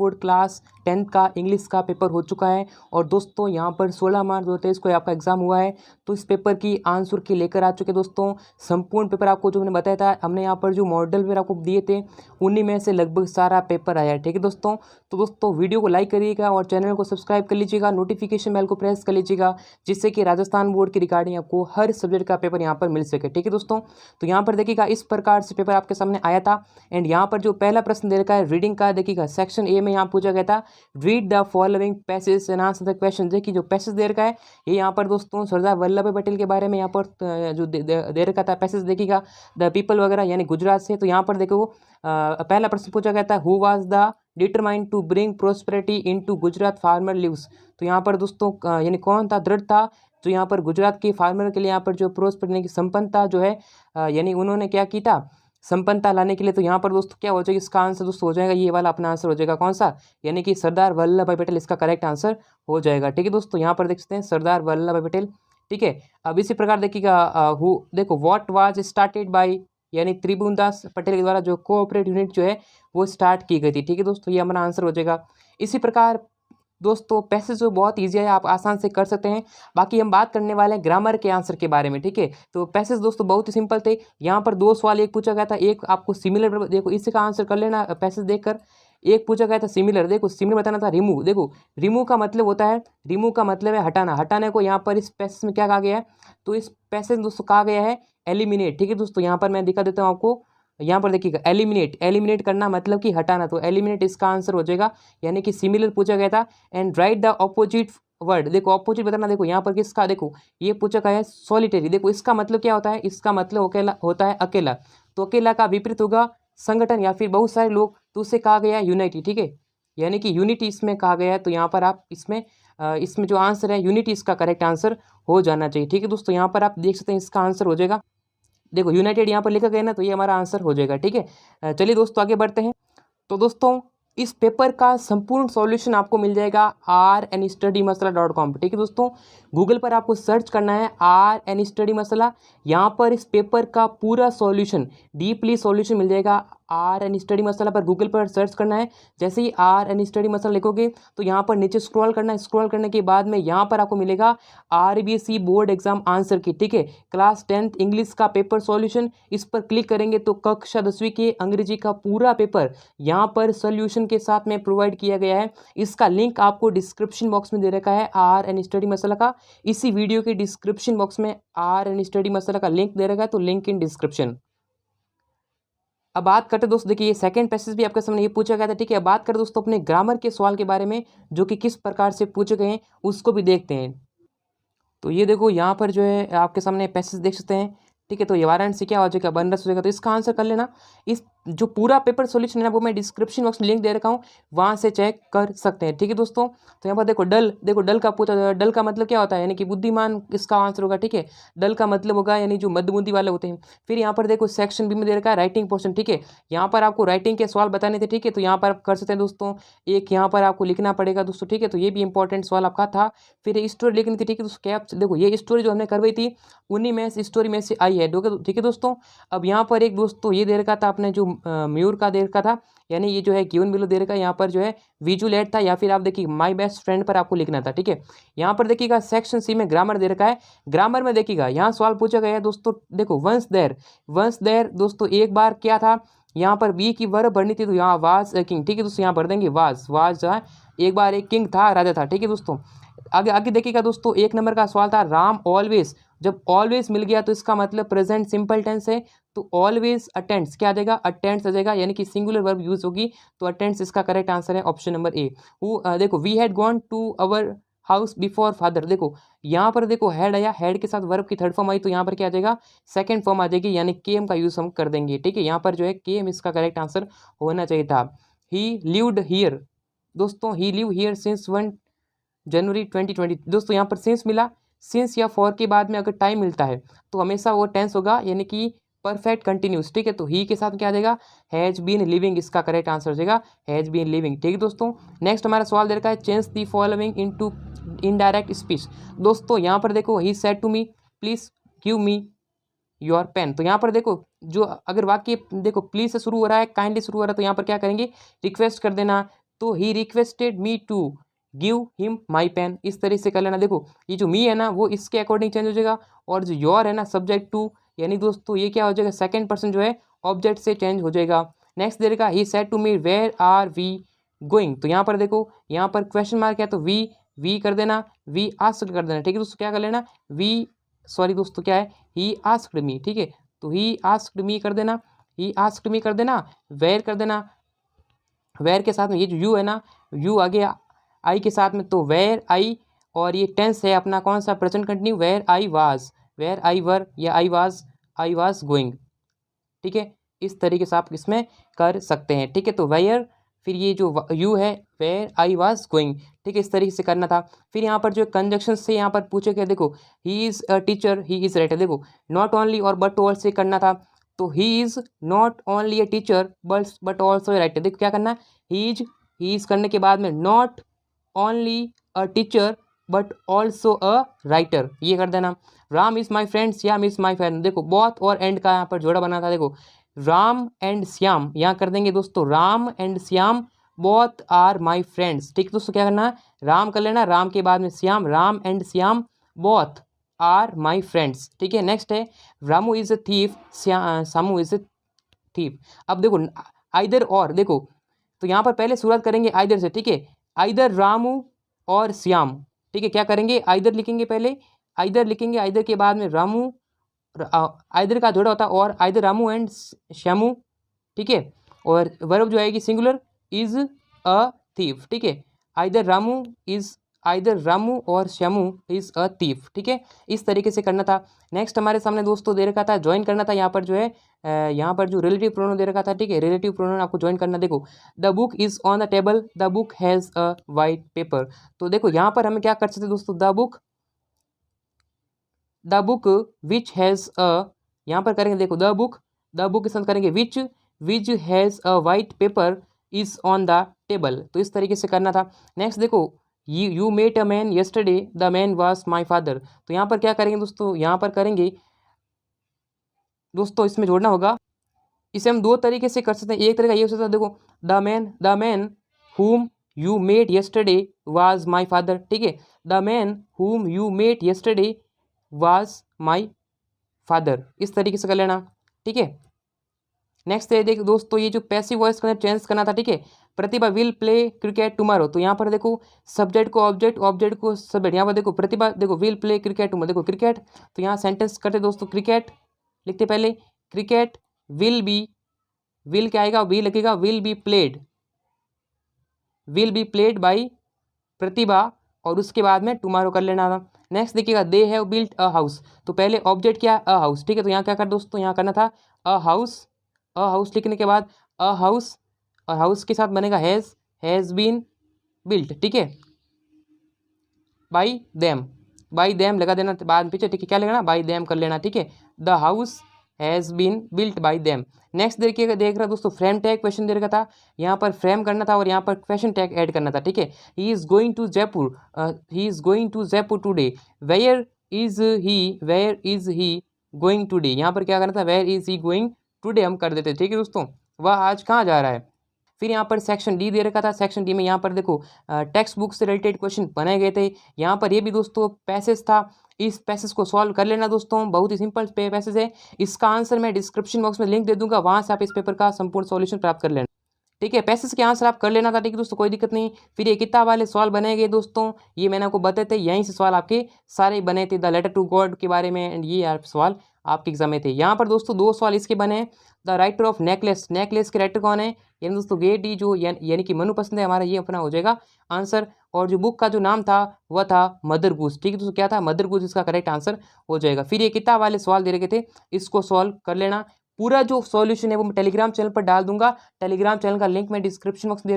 Board class 10th का English का paper हो चुका है। और दोस्तों यहाँ पर 16 मार्च 2023 को आपका एग्जाम हुआ है। तो इस पेपर की आंसर की लेकर आ चुके दोस्तों। संपूर्ण पेपर आपको जो मैंने बताया था, हमने यहाँ पर जो मॉडल पेपर आपको दिए थे उन्हीं में से लगभग सारा पेपर आया है। ठीक है दोस्तों, तो दोस्तों वीडियो को लाइक करिएगा और चैनल को सब्सक्राइब कर लीजिएगा, नोटिफिकेशन बेल को प्रेस कर लीजिएगा, जिससे कि राजस्थान बोर्ड की रिगार्डिंग आपको हर सब्जेक्ट का पेपर यहाँ पर मिल सके। ठीक है दोस्तों, तो यहाँ पर देखिएगा इस प्रकार से पेपर आपके सामने आया था। एंड यहाँ पर जो पहला प्रश्न दे रखा है रीडिंग का, देखिएगा सेक्शन ए में यहाँ पूछा गया था read the following passage and answer the question. देखिए जो पैसेज दे रखा है ये यहाँ पर दोस्तों सरदार वल्लभ भाई पटेल के बारे में यहाँ पर जो दे रखा था पैसेज, देखिएगा द पीपल वगैरह यानी गुजरात से। तो यहाँ पर देखो पहला प्रश्न पूछा गया था who was the determined to bring prosperity into Gujarat farmer lives. तो यहाँ पर दोस्तों यानी कौन था, दृढ़ था जो यहाँ पर गुजरात के फार्मर के लिए यहाँ पर जो प्रोस्पेरिटी की संपन्नता जो है यानी उन्होंने क्या की था, संपन्नता लाने के लिए। तो यहाँ पर दोस्तों क्या हो जाएगा, इसका आंसर दोस्तों हो जाएगा ये वाला अपना आंसर हो जाएगा कौन सा, यानी कि सरदार वल्लभ भाई पटेल इसका करेक्ट आंसर हो जाएगा। ठीक है दोस्तों, यहाँ पर देख सकते हैं सरदार वल्लभ भाई पटेल। ठीक है, अब इसी प्रकार देखिएगा हु देखो व्हाट वाज स्टार्टेड बाय यानी त्रिभुवनदास पटेल के द्वारा जो कोऑपरेटिव यूनिट जो है वो स्टार्ट की गई थी। ठीक है दोस्तों, ये हमारा आंसर हो जाएगा। इसी प्रकार दोस्तों पैसेज जो बहुत ईजी है, आप आसान से कर सकते हैं। बाकी हम बात करने वाले हैं ग्रामर के आंसर के बारे में। ठीक है, तो पैसेज दोस्तों बहुत ही सिंपल थे। यहाँ पर दो सवाल एक पूछा गया था, एक आपको सिमिलर, देखो इसका आंसर कर लेना पैसेज देखकर। एक पूछा गया था सिमिलर, देखो सिमिलर बताना था रिमूव। देखो रिमूव का मतलब होता है, रिमूव का मतलब है हटाना, हटाने को यहाँ पर इस पैसेज में क्या कहा गया है, तो इस पैसेज में दोस्तों कहा गया है एलिमिनेट। ठीक है दोस्तों, यहाँ पर मैं दिखा देता हूँ आपको, यहाँ पर देखिएगा एलिमिनेट, एलिमिनेट करना मतलब कि हटाना, तो एलिमिनेट इसका आंसर हो जाएगा। यानी कि सिमिलर पूछा गया था। And right the opposite word, देखो ऑपोजिट बताना, देखो यहाँ पर किसका, देखो ये पूछा गया है सॉलिटरी। देखो इसका मतलब क्या होता है, इसका मतलब अकेला होता है, अकेला। तो अकेला का विपरीत होगा संगठन या फिर बहुत सारे लोग, तो उसे कहा गया है यूनिटी। ठीक है, यानी कि यूनिटी इसमें कहा गया है। तो यहाँ पर आप इसमें जो आंसर है यूनिटी इसका करेक्ट आंसर हो जाना चाहिए। ठीक है दोस्तों, यहाँ पर आप देख सकते हैं इसका आंसर हो जाएगा, देखो यूनाइटेड यहाँ पर लिखा गया ना, तो ये हमारा आंसर हो जाएगा। ठीक है, चलिए दोस्तों आगे बढ़ते हैं। तो दोस्तों इस पेपर का संपूर्ण सॉल्यूशन आपको मिल जाएगा rnstudymasala.com। ठीक है दोस्तों, गूगल पर आपको सर्च करना है rnstudymasala। यहाँ पर इस पेपर का पूरा सॉल्यूशन, डीपली सॉल्यूशन मिल जाएगा। rnstudymasala पर गूगल पर सर्च करना है। जैसे ही rnstudymasala लिखोगे तो यहाँ पर नीचे स्क्रॉल करना है। स्क्रॉल करने के बाद में यहाँ पर आपको मिलेगा RBC बोर्ड एग्जाम आंसर की। ठीक है, क्लास 10th इंग्लिश का पेपर सॉल्यूशन, इस पर क्लिक करेंगे तो कक्षा 10वीं के अंग्रेजी का पूरा पेपर यहाँ पर सॉल्यूशन के साथ में प्रोवाइड किया गया है। इसका लिंक आपको डिस्क्रिप्शन बॉक्स में दे रखा है rnstudymasala का। इसी वीडियो के डिस्क्रिप्शन बॉक्स में rnstudymasala का लिंक दे रखा है, तो लिंक इन डिस्क्रिप्शन। अब बात करते दोस्तों, देखिए ये सेकंड पैसेज भी आपके सामने ये पूछा गया था। ठीक है, अब बात करें दोस्तों अपने ग्रामर के सवाल के बारे में, जो कि किस प्रकार से पूछे गए हैं उसको भी देखते हैं। तो ये देखो यहाँ पर जो है आपके सामने पैसेज देख सकते हैं। ठीक है, तो ये वाराणसी क्या हो जाएगा, बनारस हो जाएगा। तो इसका आंसर कर लेना। इस जो पूरा पेपर सॉल्यूशन है ना वो मैं डिस्क्रिप्शन बॉक्स में लिंक दे रखा हूँ, वहाँ से चेक कर सकते हैं। ठीक है दोस्तों, तो यहाँ पर देखो डल, देखो डल का पूछा, डल का मतलब क्या होता है, यानी कि बुद्धिमान इसका आंसर होगा। ठीक है, डल का मतलब होगा यानी जो मध्यबुद्धि वाले होते हैं। फिर यहाँ पर देखो सेक्शन बी में दे रखा है राइटिंग पोर्शन। ठीक है, यहाँ पर आपको राइटिंग के सवाल बताने थे। ठीक है, तो यहाँ पर आप कर सकते हैं दोस्तों। एक यहाँ पर आपको लिखना पड़ेगा दोस्तों। ठीक है, तो ये भी इंपॉर्टेंट सवाल आपका था। फिर स्टोरी लिखनी थी। ठीक है दोस्तों, क्या देखो ये स्टोरी जो हमने करवाई थी उन्हीं में स्टोरी में से आई है। ठीक है दोस्तों, अब यहाँ पर एक दोस्तों ये दे रखा था आपने जो मयूर का दे रखा था, यानी ये जो है गिवन बिलो दे रखा है। यहाँ पर जो है विजुअल एड था, या फिर आप देखिए माय बेस्ट फ्रेंड पर आपको लिखना था। ठीक है, यहाँ पर देखिएगा सेक्शन सी में ग्रामर दे रखा है। ग्रामर में देखिएगा यहाँ सवाल पूछा गया है दोस्तों। देखो वंस देयर दोस्तों एक बार क्या था, यहाँ पर बी की वर्ब भरनी थी, तो यहाँ वाज किंग। ठीक है दोस्तों, यहाँ भर देंगे वाज जो है एक बार एक किंग था, राजा था। ठीक है दोस्तों, आगे आगे देखिएगा दोस्तों, एक नंबर का सवाल था राम ऑलवेज। जब ऑलवेज मिल गया तो इसका मतलब प्रेजेंट सिंपल टेंस है, तो ऑलवेज अटेंड्स क्या आ जाएगा, अटेंड्स आ जाएगा, यानी कि सिंगुलर वर्ब यूज होगी, तो अटेंड्स इसका करेक्ट आंसर है ऑप्शन नंबर ए। देखो we had gone to our house before father. देखो यहाँ पर देखो हैड आया, हैड के साथ वर्ब की थर्ड फॉर्म आई, तो यहाँ पर क्या आ जाएगा, सेकंड फॉर्म आ जाएगी, यानी केम का यूज हम कर देंगे। ठीक है, यहाँ पर जो है केम इसका करेक्ट आंसर होना चाहिए था। ही लिव्ड हियर दोस्तों, ही लिव हियर सिंस 1 जनवरी 2020। दोस्तों यहाँ पर सिंस मिला, सिंस या फॉर के बाद में अगर टाइम मिलता है तो हमेशा वो टेंस होगा, यानी कि परफेक्ट कंटिन्यूस। ठीक है, तो ही के साथ क्या आ जाएगा, हैज बीन लिविंग, इसका करेक्ट आंसर हो जाएगा हैज बीन लिविंग। ठीक है दोस्तों, नेक्स्ट हमारा सवाल दे रखा है change the following into indirect speech. दोस्तों यहाँ पर देखो he said to me please give me your pen. तो यहाँ पर देखो जो अगर वाक्य देखो प्लीज से शुरू हो रहा है, काइंडली शुरू हो रहा है, तो यहाँ पर क्या करेंगे, रिक्वेस्ट कर देना, तो he requested me to give him my pen, इस तरह से कर लेना। देखो ये जो मी है ना वो इसके अकॉर्डिंग चेंज हो जाएगा, और जो योर है ना सब्जेक्ट टू, यानी दोस्तों ये क्या हो जाएगा, सेकंड पर्सन जो है ऑब्जेक्ट से चेंज हो जाएगा। नेक्स्ट दे रखा he said to me where are we going, तो यहाँ पर देखो यहाँ पर क्वेश्चन मार्क है तो वी कर देना, वी आस्क्ड कर देना। ठीक है दोस्तों, क्या कर लेना, वी सॉरी दोस्तों क्या है, ही आस्क्ड मी। ठीक है, तो ही आस्क्ड मी कर देना, ही आस्क्ड मी कर देना, वेयर कर देना, वेयर के साथ में ये जो यू है ना, यू आ गया आई के साथ में, तो वेयर आई, और ये टेंस है अपना कौन सा, present continue, where I was, where I were, या आई वाज गोइंग। ठीक है, इस तरीके से आप इसमें कर सकते हैं। ठीक है, तो वेयर, फिर ये जो यू है वेयर आई वाज गोइंग। ठीक है, इस तरीके से करना था। फिर यहाँ पर जो कंजक्शन से यहाँ पर पूछे गए, देखो he is a teacher, he is writer, देखो नॉट ओनली और बट ऑल्सो से करना था, तो he is not only a teacher but also a writer. देखो क्या करना, ही इज़ करने के बाद में not only a teacher but also a writer, ये कर देना। Ram is my friend, Shyam is my friend, देखो बहुत और एंड का यहाँ पर जोड़ा बना था। देखो राम एंड श्याम, यहाँ कर देंगे दोस्तों Ram and Shyam both are my friends. ठीक है दोस्तों, क्या करना है, राम कर लेना, राम के बाद में Shyam, Ram and Shyam both are my friends. ठीक है, नेक्स्ट है Ramu is a thief, Samu is a thief. अब देखो आइदर और, देखो तो यहाँ पर पहले शुरुआत करेंगे आइदर से। ठीक है, आइदर रामू और श्याम। ठीक है, क्या करेंगे, आइदर लिखेंगे पहले, आइदर लिखेंगे, आइदर के बाद में रामू, आइदर का जोड़ा होता है और आइदर रामू एंड श्यामू। ठीक है, और वर्ब जो आएगी सिंगुलर, इज अ थीफ। ठीक है, आइदर रामू और श्यामू इज अ थीफ। ठीक है, इस तरीके से करना था। नेक्स्ट हमारे सामने दोस्तों दे रखा था, ज्वाइन करना था। यहाँ पर जो है यहाँ पर जो रिलेटिव प्रोनाउन दे रखा था। ठीक है, रिलेटिव प्रोनाउन आपको ज्वाइन करना। देखो the book is on the table, the book has a white paper. तो देखो यहाँ पर हमें क्या कर सकते दोस्तों, the book which has a, यहाँ पर करेंगे देखो द बुक के साथ करेंगे which has a white paper is on the table. तो इस तरीके से करना था। नेक्स्ट देखो you met a man yesterday, the man was my father. तो यहाँ पर क्या करेंगे दोस्तों, यहाँ पर करेंगे दोस्तों इसमें जोड़ना होगा। इसे हम दो तरीके से कर सकते हैं। एक तरीका ये हो सकता है, देखो the man whom you met yesterday was my father। ठीक है, the man whom you met yesterday was my father, इस तरीके से कर लेना। ठीक है, नेक्स्ट है देखो दोस्तों ये जो पैसिव वॉइस का चेंज करना था। ठीक है, प्रतिभा विल प्ले क्रिकेट टुमारो। तो यहाँ पर देखो सब्जेक्ट को ऑब्जेक्ट, ऑब्जेक्ट को सब्जेक्ट। यहाँ पर देखो प्रतिभा, देखो विल प्ले क्रिकेट टुमारो, देखो क्रिकेट, तो यहाँ सेंटेंस करते दोस्तों, क्रिकेट लिखते पहले, क्रिकेट विल बी, विल क्या आएगा, विल लगेगा, विल बी प्लेड बाई प्रतिभा, और उसके बाद में टुमारो कर लेना था। नेक्स्ट देखिएगा they have built a house. तो पहले ऑब्जेक्ट क्या है, अ हाउस। ठीक है, तो यहाँ क्या कर दोस्तों, यहाँ करना था अ हाउस लिखने के बाद अ हाउस, और हाउस के साथ बनेगा हैज़ बीन बिल्ट। ठीक है, बाई देम लगा देना बाद में पीछे। ठीक है, क्या लगाना, बाई देम कर लेना। ठीक है, the house has been built by them. Next देखिएगा, देख रहा दोस्तों फ्रेम टैग क्वेश्चन दे रखा था, यहाँ पर फ्रेम करना था और यहाँ पर क्वेश्चन टैग ऐड करना था। ठीक है, he is going to Jaipur today, where is he going today. यहाँ पर क्या करना था, where is he going today हम कर देते। ठीक है दोस्तों, वह आज कहाँ जा रहा है। फिर यहाँ पर सेक्शन डी दे रखा था। सेक्शन डी में यहाँ पर देखो टेक्स्ट बुक से रिलेटेड क्वेश्चन बनाए गए थे। यहाँ पर ये भी दोस्तों पैसेज था, इस पैसेज को सॉल्व कर लेना दोस्तों, बहुत ही सिंपल पैसेज है। इसका आंसर मैं डिस्क्रिप्शन बॉक्स में लिंक दे दूंगा, वहाँ से आप इस पेपर का संपूर्ण सॉल्यूशन प्राप्त कर लेना। ठीक है, पैसेज के आंसर आप कर लेना था। ठीक है दोस्तों, कोई दिक्कत नहीं। फिर ये किताब वाले सवाल बने गए दोस्तों, ये मैंने आपको बताए थे, यहीं से सवाल आपके सारे बने थे, द लेटर टू गॉड के बारे में, एंड ये सवाल आपके एग्जाम में थे। यहाँ पर दोस्तों दो सवाल इसके बने हैं, the writer of necklace, necklace के राइटर कौन है, यानी दोस्तों गेडी जो यानी कि मनु पसंद है हमारा, ये अपना हो जाएगा आंसर। और जो बुक का जो नाम था वह था मदर गूस। ठीक है दोस्तों, क्या था, मदर गूस, इसका करेक्ट आंसर हो जाएगा। फिर ये किताब वाले सवाल दे रखे थे, इसको सॉल्व कर लेना। पूरा जो सॉल्यूशन है वो मैं टेलीग्राम चैनल पर डाल दूंगा, टेलीग्राम चैनल का लिंक मैं डिस्क्रिप्शन बॉक्स में